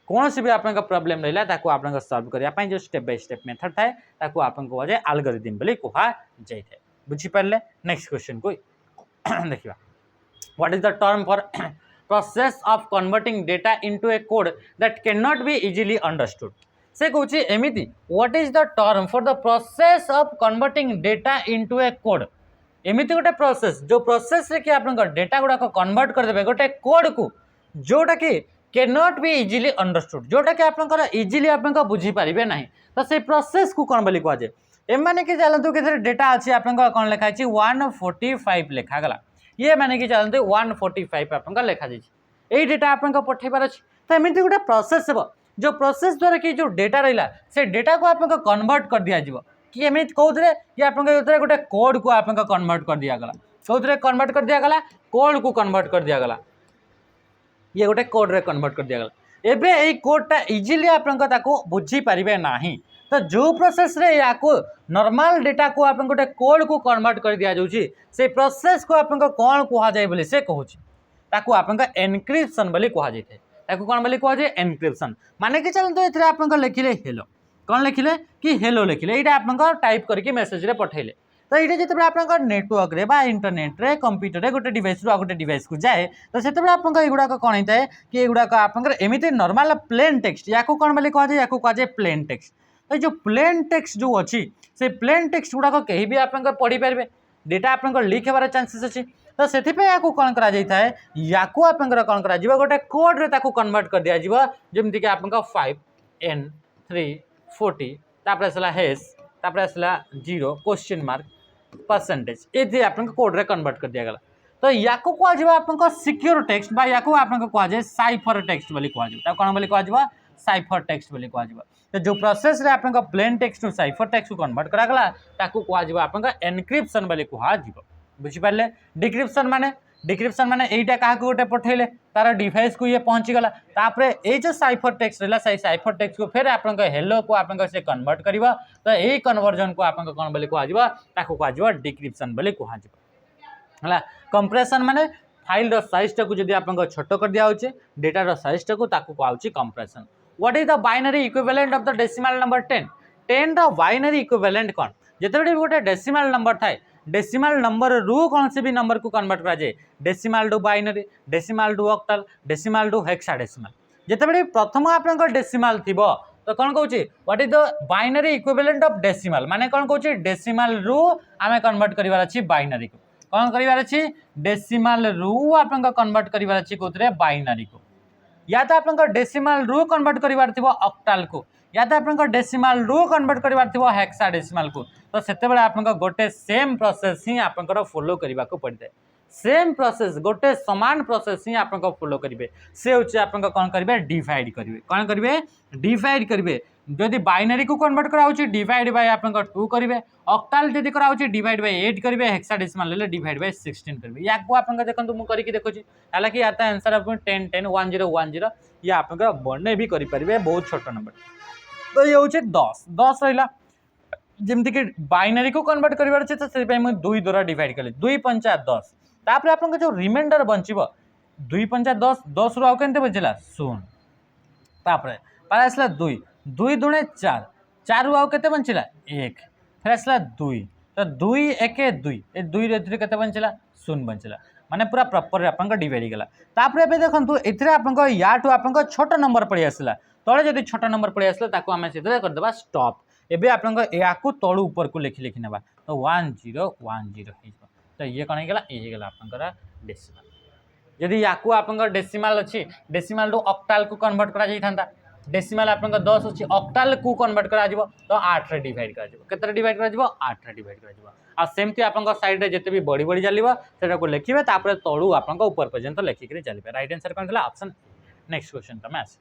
[SPEAKER 1] कौन सी भी आपन प्रॉब्लम रहला ताकू आपन सॉल्व करिया पई जो स्टेप बाय स्टेप मेथड थाए ताकू आपन कहा जाय एल्गोरिथम बोली कहा जाय थाए बुझी पारले नेक्स्ट क्वेश्चन को देखिबा what is the term for process of converting data into a code that can not be easily understood से कहूची एमिति what is the term for the process of converting data into a code एमिति गोटे प्रोसेस जो प्रोसेस रे कि आपन डेटा गुडा को कन्वर्ट कर देबे गोटे कोड को जोटा कि can not be easily understood जोटा कि आपन इजीली आपन बुझी पारिबे नाही तो से प्रोसेस को कोन बोली कहा जाय ए माने कि चलंतु के डेटा अछि आपन कोन लिखा अछि 145 लिखा गला ये माने कि चलंतु 145 आपन लिखा जाय ए डेटा आपन पठेबार अछि तो एमिति गोटे प्रोसेस हेबो जो प्रोसेस द्वारा कि जो डेटा रहला से डेटा को आपन कन्वर्ट कर दिया जिवो कि एमिति कहउतरे कि आपन गोटे कोड को आपन कन्वर्ट कर दिया गला कहउतरे कन्वर्ट कर दिया गला कोड को कन्वर्ट कर दिया गला ये गोटे कोड रे कन्वर्ट कर दिया गला एबे ए कोडटा इजीली आपन ताको बुझी पारिबे नाही तो जो प्रोसेस रे याको नॉर्मल डेटा को आपन गोटे कोड को कन्वर्ट कर दिया जाउची से प्रोसेस को आपन कोन कहा जाय बोली से कहउची ताको आपन एन्क्रिप्शन बोली कहा जाय ताको कोन बोली कहा जाय एन्क्रिप्शन माने कि चलन तो एथरे आपन लिखिले हेलो कोन लिखिले कि हेलो लिखिले एटा आपन टाइप करके मेसेज रे पठेले तो ये जिते आपन नेटवर्क रे बा इंटरनेट रे कंप्यूटर रे गोटे डिवाइस रु गोटे डिवाइस को जाए तो से आपन एगुड़ा कौन होता है कि एगुड़ा आपन एमती नॉर्मल प्लेन टेक्स्ट या कौन बोली कहा जाए या कहा जाए प्लेन टेक्स्ट तो जो प्लेन टेक्स्ट जो अच्छी से प्लेन टेक्स्ट गुड़ाक कहीं भी आप पढ़ी पारे डेटा आप लीक होबार चांसेस अच्छी तो से कौन कर या कौन कर गोटे कोड रे कन्वर्ट कर दिया जमीक कि आप 5N340 तापर आसला हेस तापर आसला 0 क्वेश्चन मार्क परसेंटेज ये आपन कोड रे कन्वर्ट कर दिया गला तो या को कहा आपन सिक्योर टेक्स्ट बा या को आपन कहा जाए साइफर टेक्स्ट बोली कहा जाए कौन बोली कहा साइफर टेक्स्ट बोली कहा तो जो प्रोसेस रे आपन plain text to cipher text को कन्वर्ट करा गला ताकू कहा आपन एनक्रिप्शन बोली कहा बुझी पारले डिक्रिप्शन माने एटा काहा को गोटे पठेले तार डिवाइस को ये पहुंची गला तापरे ए जो साइफर टेक्स्ट रहला से साइफर टेक्स्ट को फिर आपन हेलो को आपन से कन्वर्ट करिवा तो ए कन्वर्जन को आपन कोन बोली कहा ताकू कहा डिक्रिप्शन बोली कहा हला कंप्रेशन माने फाइल रो साइज टाको जदी आपन छोटो कर दिया होचे डेटा रो साइज टाको ताकू कहउची compression what is the binary equivalent of the decimal number 10 रो बाइनरी इक्विवेलेंट कोन जेतेबे गोटे डेसिमल नंबर थाए डेसिमल नंबर रु कौन से भी नंबर को कन्वर्ट करा जाए decimal to binary decimal to octal decimal to hexadecimal जेतेबे प्रथम आपन डेसिमल थिबो तो कौन कहूँ what is the binary equivalent of decimal माने कौन कहूँ डेसिमल रु आमे कन्वर्ट करिवार अछि बाइनरी को कौन करिवार अछि डेसिमल रु आपन कन्वर्ट करिवार अछि कोथरे बाइनरी को या तो आपन डेसिमल रु कन्वर्ट करिवार थिबो ऑक्टल को या तो आपन डेसिमल रु कन्वर्ट करिवार थिबो हेक्साडेसिमल को तो सेते बेले आपन गोटे सेम प्रोसेस ही आपन फॉलो करबा को पड़ते सेम प्रोसेस गोटे समान प्रोसेस ही आपन फॉलो करिवे से होचे आपन कोन करिवे डिवाइड करिवे कोन करिवे डिवाइड करिवे जदि बाइनरी को कन्वर्ट करा होची डिवाइड बाय आपन 2 करिवे ऑक्टल जदि करा होची डिवाइड बाय 8 करिवे हेक्साडेसिमल ले डिवाइड बाय 16 करिवे या को आपन देखंतु मु करि कि देखोची हालांकि याता आंसर आपन 10 10 10 10 या आपन बने भी करि परिवे बहुत छोट नंबर तो ये होचे 10 10 रहिला जमती कि बाइनरी को कन्वर्ट करिवार छै त से मैं 2 द्वारा डिवाइड कले 2 5 10 तापर आपन जो रिमाइंडर बंचिबो 2 5 10 10 रु आ केनते बचला 0 तापर पर आसला 2 2 दुणे 4 4 रु आ केते बंचिला 1 फिर आसला 2 तो 2 1 2 ए 2 रे 3 केते बंचला 0 बंचला माने पूरा प्रॉपर आपन का डिवाइड गेला तापर एबे देखंतु एथिरे आपन को या टू आपन को छोट नंबर पड़ी आसला तळे जदी छोट नंबर पड़ी आसला ताको हमें सिधे कर देबा स्टॉप एबे आपन को या को तळु ऊपर को लिखि लिखि नेबा तो 1 0 1 0 हे तो ये कोन हे गेला ए हे गेला आपन का डेसिमल जदी या को आपन का डेसिमल अछि डेसिमल टू ऑक्टल को कन्वर्ट करा जाई थांता डेसिमल आपन का 10 अछि ऑक्टल को कन्वर्ट करा जिवो तो 8 रे डिवाइड करा जिवो केतरे डिवाइड करा जिवो 8 रे डिवाइड करा जिवो आ सेमती आपन का साइड रे जते भी बड़ी बड़ी चलिबो सेटा को लिखिबे तापर तळु आपन का ऊपर पर्यंत लिखि के चलिबे राइट आंसर कोन थला ऑप्शन नेक्स्ट क्वेश्चन तमे आस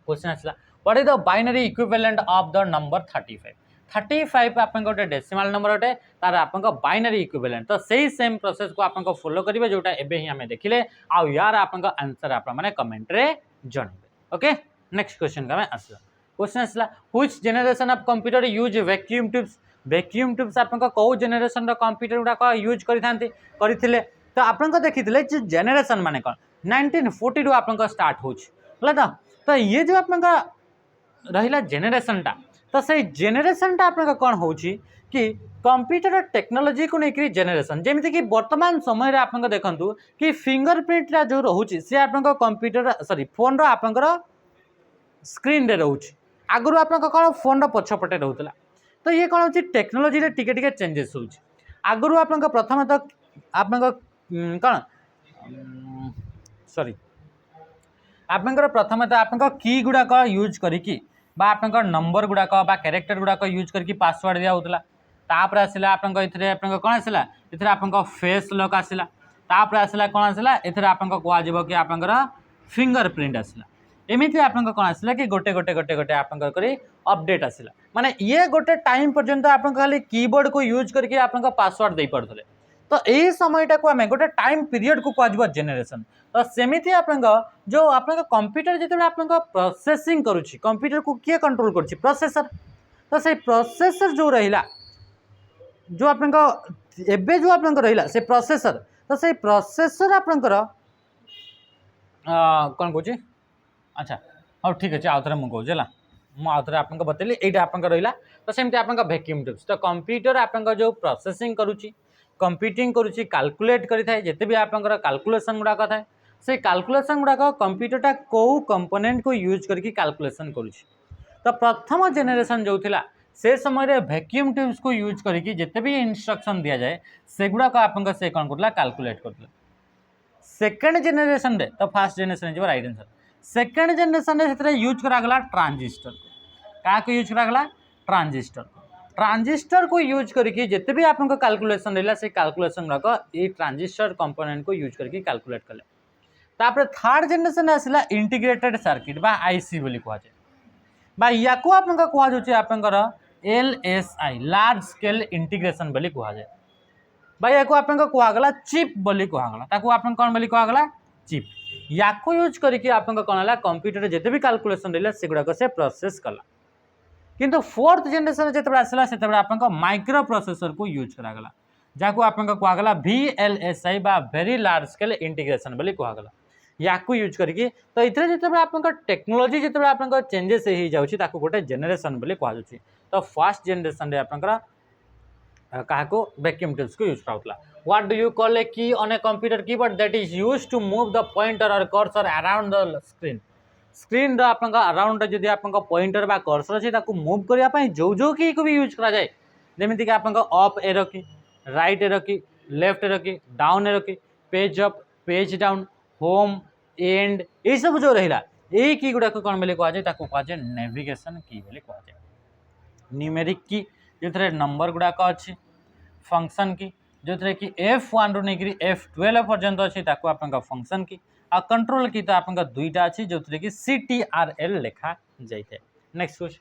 [SPEAKER 1] क्वेश्चन आसला what is the binary equivalent of the number 35 35 आपन गोटे डेसिमल नंबर अटे तार आपन का बाइनरी इक्विवेलेंट तो सही सेम प्रोसेस को आपन को फॉलो करिवे जोटा एबे ही हमें देखिले आ यार आपन का आंसर आपन माने कमेंट रे जणिबे ओके नेक्स्ट क्वेश्चन का मैं आसला क्वेश्चन आसला which generation of computer use vacuum tubes आपन का को जनरेशन रो कंप्यूटर गुडा का यूज करिथांती करिथिले तो आपन को देखिथिले जे जनरेशन माने कोन 1942 आपन का स्टार्ट होछ हला तो ये जो आपन का रहिला जनरेशन टा तो से जनरेशन टा आपन का कोन होची कि कंप्यूटर टेक्नोलॉजी को नेकरी जनरेशन जेमिति कि वर्तमान समय रे आपन का देखंतु कि फिंगरप्रिंट रा जो रहूची से आपन का कंप्यूटर सॉरी फोन रो आपन का स्क्रीन रे रहूची आगरु आपन का कोन फोन रो पछपटे रहउतला तो ये कौन होची टेक्नोलॉजी रे टिके टिके चेंजेस होची आगरु आपन का प्रथम तो आपन का कोन सॉरी आपन का प्रथम तो आपन का की गुडा का यूज करिकी बा आपन का नंबर गुडा का बा कैरेक्टर गुडा का यूज करके पासवर्ड दिया होतला तापर आसिला आपन का इथरे आपन का कोन आसिला इथरे आपन का फेस लॉक आसिला तापर आसिला कोन आसिला इथरे आपन का कोआ जेबो कि आपन का फिंगरप्रिंट आसिला एमिति आपन का कोन आसिला कि गोटे गोटे गोटे गोटे आपन का करी अपडेट आसिला माने ये गोटे टाइम पर्यंत आपन खाली कीबोर्ड को यूज करके आपन का पासवर्ड दे पड़थले तो एही समयटा को हमें गोटे टाइम पीरियड को कहजबो जनरेशन तो सेमिति आपन का जो आपन का कंप्यूटर जेते आपन का प्रोसेसिंग करूची कंप्यूटर को किए कंट्रोल करूची प्रोसेसर तो से प्रोसेसर जो रहिला जो आपन का एबे जो आपन का रहिला से प्रोसेसर तो से प्रोसेसर आपन का कोन कहूची अच्छा हां ठीक अछि आउथरे मु कहूजला मु आउथरे आपन का बतेली एटा आपन का रहिला तो सेमति आपन का वैक्यूम ट्यूब्स तो कंप्यूटर आपन का जो प्रोसेसिंग करूची कंप्यूटिंग करूची कैलकुलेट करि थाए जते भी आपन का कैलकुलेशन गुडा का थाए से कैलकुलेशन गुडा का कंप्यूटरटा को कंपोनेंट को यूज करके कैलकुलेशन करूची तो प्रथम जनरेशन जो थिला से समय रे वैक्यूम ट्यूब्स को यूज करके जते भी इंस्ट्रक्शन दिया जाए सेगुडा का आपन का से कोन करला कैलकुलेट करला सेकंड जनरेशन रे तो फर्स्ट जनरेशन जो राइट आंसर सेकंड जनरेशन रे सेतरे यूज करा गला ट्रांजिस्टर का को यूज करा गला ट्रांजिस्टर को यूज करके जिते भी आपन कैलकुलेशन रहला से कैलकुलेशन का ये ट्रांजिस्टर कंपोनेंट को यूज करके कैलकुलेट कले तापर थर्ड जनरेशन आसला इंटीग्रेटेड सर्किट बा आईसी बोली कहा जाए बा या को आपन का कहा जाउची आपन एलएसआई लार्ज स्केल इंटीग्रेशन बोली कहा जाए बा या को आपन का कहा गला चिप बोली कहा गला ताको आपन कोन बोली कहा गला चिप या को यूज करके आपन का कोनला कंप्यूटर जिते भी कैलकुलेशन रहला सेगुडा को से प्रोसेस कला किंतु फोर्थ जनरेशन जिते आसला से आपन का माइक्रो प्रोसेसर को यूज करा गला जाको आपन का कहा गला VLSI बा वेरी लार्ज स्केल इंटीग्रेशन बोली कहा गला या को यूज करके तो इतरे जिते आपन का टेक्नोलॉजी जिते आपन का चेंजेस ही जाउची ताको गोटे जनरेशन बोली कहा जाउची तो फर्स्ट जनरेशन रे आपन का कहा को वैक्यूम ट्यूब्स को यूज कराउतला what do you call a key on a computer keyboard that is used to move the pointer और cursor around the screen screen रो आपन का अराउंड जदी आपन का पॉइंटर बा कर्सर अछि ताको मूव करिया पई जो जो की को भी यूज करा जाय जेमिति कि आपन का up arrow key right arrow key left arrow key down arrow key page up page down home end ए सब जो रहिला ए की गुडा को कोन बोली कहा जाय ताको कहा जाय नेविगेशन की बोली कहा जाय न्यूमेरिक की जेथरे नंबर गुडा का अछि फंक्शन की जोथरे कि F1 रो नेकरी F12 पर्यंत अछि ताको आपन का फंक्शन की आ कंट्रोल की तो आपन का दुईटा अछि जोथरे कि CTRL लिखा जाइते next question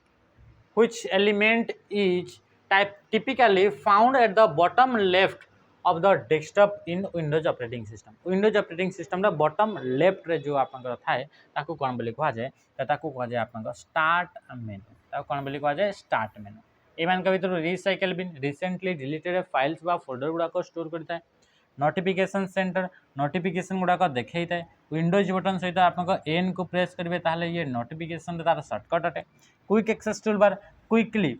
[SPEAKER 1] which element is typically found at the bottom left of the desktop in Windows operating system रा bottom left रे जो आपन का थाए ताको कोन बोली कहा जाय ताको कहा जाय आपन का स्टार्ट मेनू ताको कोन बोली कहा जाय स्टार्ट मेनू एमान का भीतर recycle bin recently deleted files बा फोल्डर गुडा को स्टोर करता है नोटिफिकेशन सेंटर नोटिफिकेशन गुडा को देखै थाए विंडोज बटन सहित आपन एन को प्रेस करबे ताले ये नोटिफिकेशन तार शॉर्टकट अटे क्विक एक्सेस टूलबार क्विकली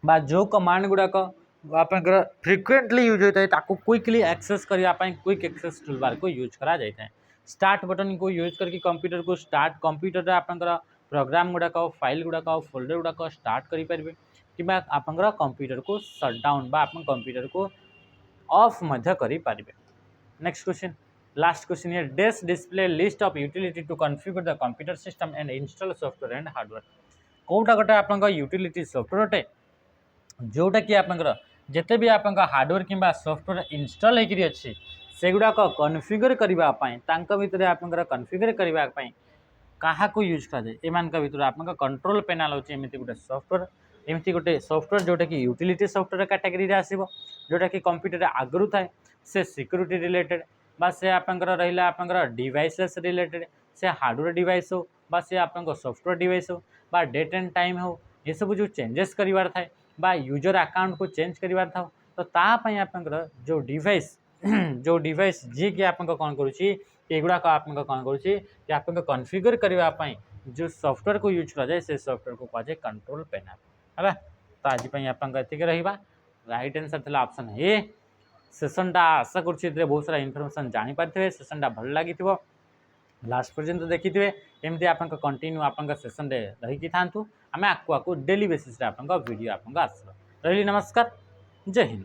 [SPEAKER 1] बा जो कमांड गुडा को आपंकर फ्रिक्वेंटली यूज होता है ताको क्विकली एक्सेस करने क्विक एक्सेस टूलबार को यूज करा जाए। स्टार्ट बटन को यूज करके कंप्यूटर को स्टार्ट कंप्यूटर आपंकर प्रोग्राम गुड़ाक फाइल गुड़ाक फोल्डर गुड़ाक स्टार्ट करेंगे कि आपंकर कंप्यूटर को शटडाउन बा कंप्यूटर को ऑफ करें। नेक्स्ट क्वेश्चन लास्ट क्वेश्चन है डेस display list of utility to configure the computer system and install software and hardware कोटा गोटे आप यूटिलिटी सॉफ्टवेयर अटे जोटा कि आपंकर जिते भी आप हार्डवेयर कि सॉफ्टवेयर इंस्टॉल होकर अच्छी से गुड़ाक कॉन्फ़िगर करने भितर आपंकर कॉन्फ़िगर करने क्या यूज कराए एम भर आप कंट्रोल पैनल होची एमती गोटे सॉफ्टवेयर एमती गोटे सॉफ्टवेयर जोटा कि यूटिलिटी सॉफ्टवेयर कैटेगरी आसो जोटा कि कंप्यूटर आगु थाए से सिक्योरिटी रिलेटेड बा से आपंकर रहा आपंकर डिवाइसेस रिलेटेड से हार्डवेयर डिवाइस हो बा से आपंकर सॉफ्टवेयर डिवाइस हो बा डेट एंड टाइम हो ये सब जो चेंजेस करार थाए बा यूजर अकाउंट को चेंज करार था तो तापाई आपंकर जो डिवाइस जी कि आप कौन करुड़ाक आप कौन करुँच आप कॉन्फ़िगर करने जो सॉफ्टवेयर को यूज कराए से सॉफ्टवेयर को कहुए कंट्रोल पैनल है। तो आज ये रहा राइट आंसर था ऑप्शन ए। सेसनटा आशा कर बहुत सारा इनफॉरमेशन जानीपारे सेसनटा भल लगी लास्ट पर्यंत देखी थे एमती आप कंटिन्यू आप सेसन रही था आम आकु डेली बेसिस वीडियो आपको आस रही। नमस्कार जय हिंद।